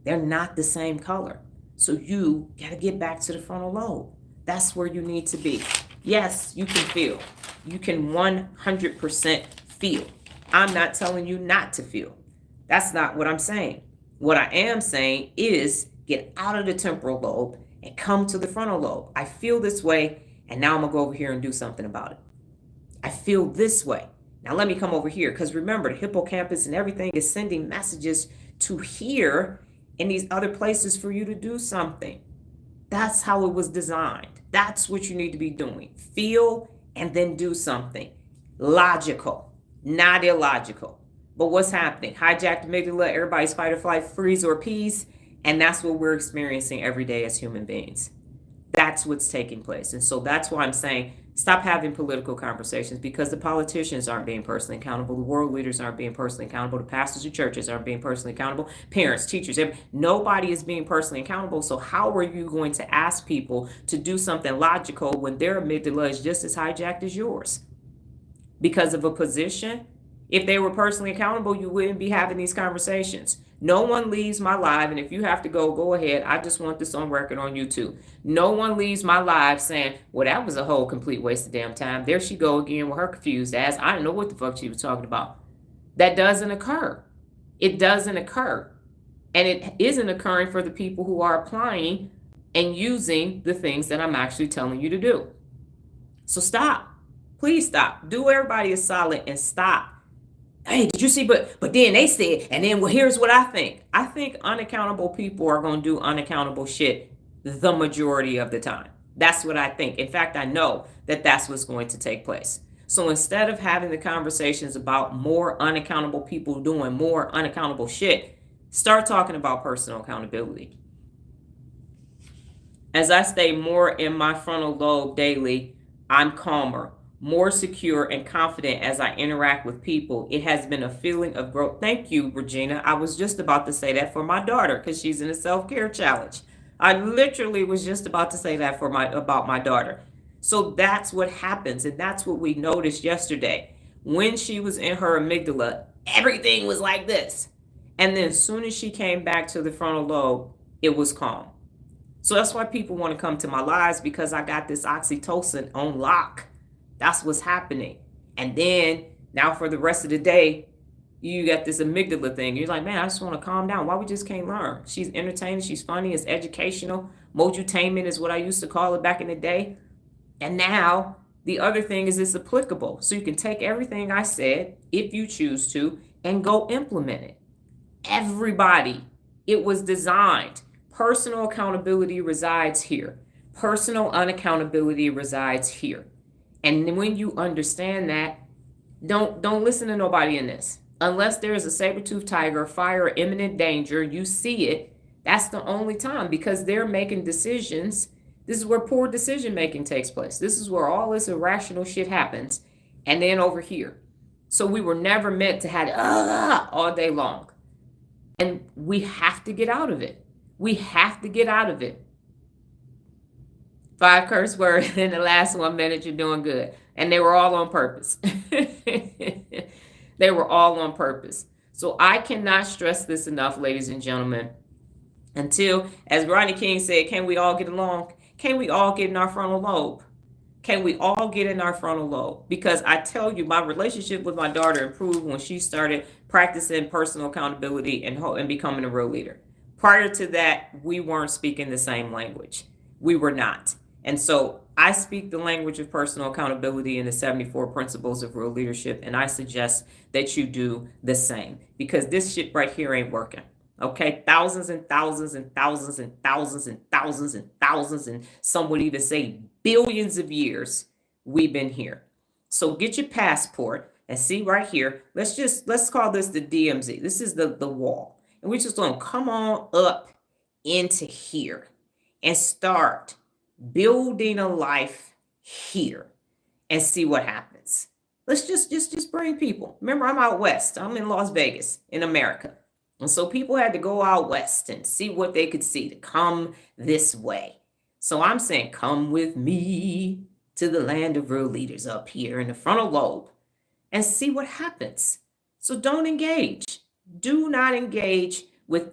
They're not the same color. So you got to get back to the frontal lobe. That's where you need to be. Yes, you can feel. You can 100% feel. I'm not telling you not to feel. That's not what I'm saying. What I am saying is get out of the temporal lobe and come to the frontal lobe. I feel this way, and now I'm going to go over here and do something about it. I feel this way. Now let me come over here, because remember, the hippocampus and everything is sending messages to here in these other places for you to do something. That's how it was designed. That's what you need to be doing. Feel and then do something. Logical, not illogical. But what's happening? Hijacked amygdala, everybody's fight or flight, freeze or peace. And that's what we're experiencing every day as human beings. That's what's taking place. And so that's why I'm saying stop having political conversations, because the politicians aren't being personally accountable. The world leaders aren't being personally accountable. The pastors of churches aren't being personally accountable. Parents, teachers, nobody is being personally accountable. So how are you going to ask people to do something logical when their amygdala is just as hijacked as yours? Because of a position? If they were personally accountable, you wouldn't be having these conversations. No one leaves my live, and if you have to go ahead. I just want this on record on YouTube. No one leaves my live saying, well, that was a whole complete waste of damn time. There she go again with her confused ass. I didn't know what the fuck she was talking about. That doesn't occur. It doesn't occur. And it isn't occurring for the people who are applying and using the things that I'm actually telling you to do. So stop. Please stop. Do everybody a solid and stop. Hey, did you see? But then they said, and then well, here's what I think. I think unaccountable people are going to do unaccountable shit the majority of the time. That's what I think. In fact, I know that that's what's going to take place. So instead of having the conversations about more unaccountable people doing more unaccountable shit, start talking about personal accountability. As I stay more in my frontal lobe daily, I'm calmer, more secure and confident as I interact with people. It has been a feeling of growth. Thank you, Regina. I was just about to say that for my daughter because she's in a self-care challenge. I literally was just about to say that about my daughter. So that's what happens, and that's what we noticed yesterday. When she was in her amygdala, everything was like this. And then as soon as she came back to the frontal lobe, it was calm. So that's why people want to come to my lives, because I got this oxytocin on lock. That's what's happening. And then now for the rest of the day, you got this amygdala thing. You're like, man, I just want to calm down. Why we just can't learn? She's entertaining. She's funny. It's educational. Mojutainment is what I used to call it back in the day. And now the other thing is it's applicable. So you can take everything I said, if you choose to, and go implement it. Everybody, it was designed. Personal accountability resides here. Personal unaccountability resides here. And when you understand that, don't listen to nobody in this. Unless there is a saber-toothed tiger, fire, or imminent danger, you see it, that's the only time, because they're making decisions. This is where poor decision making takes place. This is where all this irrational shit happens. And then over here. So we were never meant to have it all day long. And we have to get out of it. We have to get out of it. 5 curse words in the last 1 minute. You're doing good. And they were all on purpose. They were all on purpose. So I cannot stress this enough, ladies and gentlemen. Until, as Rodney King said, can we all get along? Can we all get in our frontal lobe? Can we all get in our frontal lobe? Because I tell you, my relationship with my daughter improved when she started practicing personal accountability and becoming a real leader. Prior to that, we weren't speaking the same language. We were not. And so I speak the language of personal accountability in the 74 principles of real leadership. And I suggest that you do the same, because this shit right here ain't working. Okay, thousands and thousands and thousands and thousands and thousands and thousands, and some would even say billions of years we've been here. So get your passport and see right here. Let's call this the DMZ. This is the wall. And we're just going to come on up into here and start building a life here and see what happens. Let's just bring people. Remember, I'm out west. I'm in Las Vegas in America. And so people had to go out west and see what they could see to come this way. So I'm saying, come with me to the land of real leaders up here in the frontal lobe and see what happens. So don't engage. Do not engage with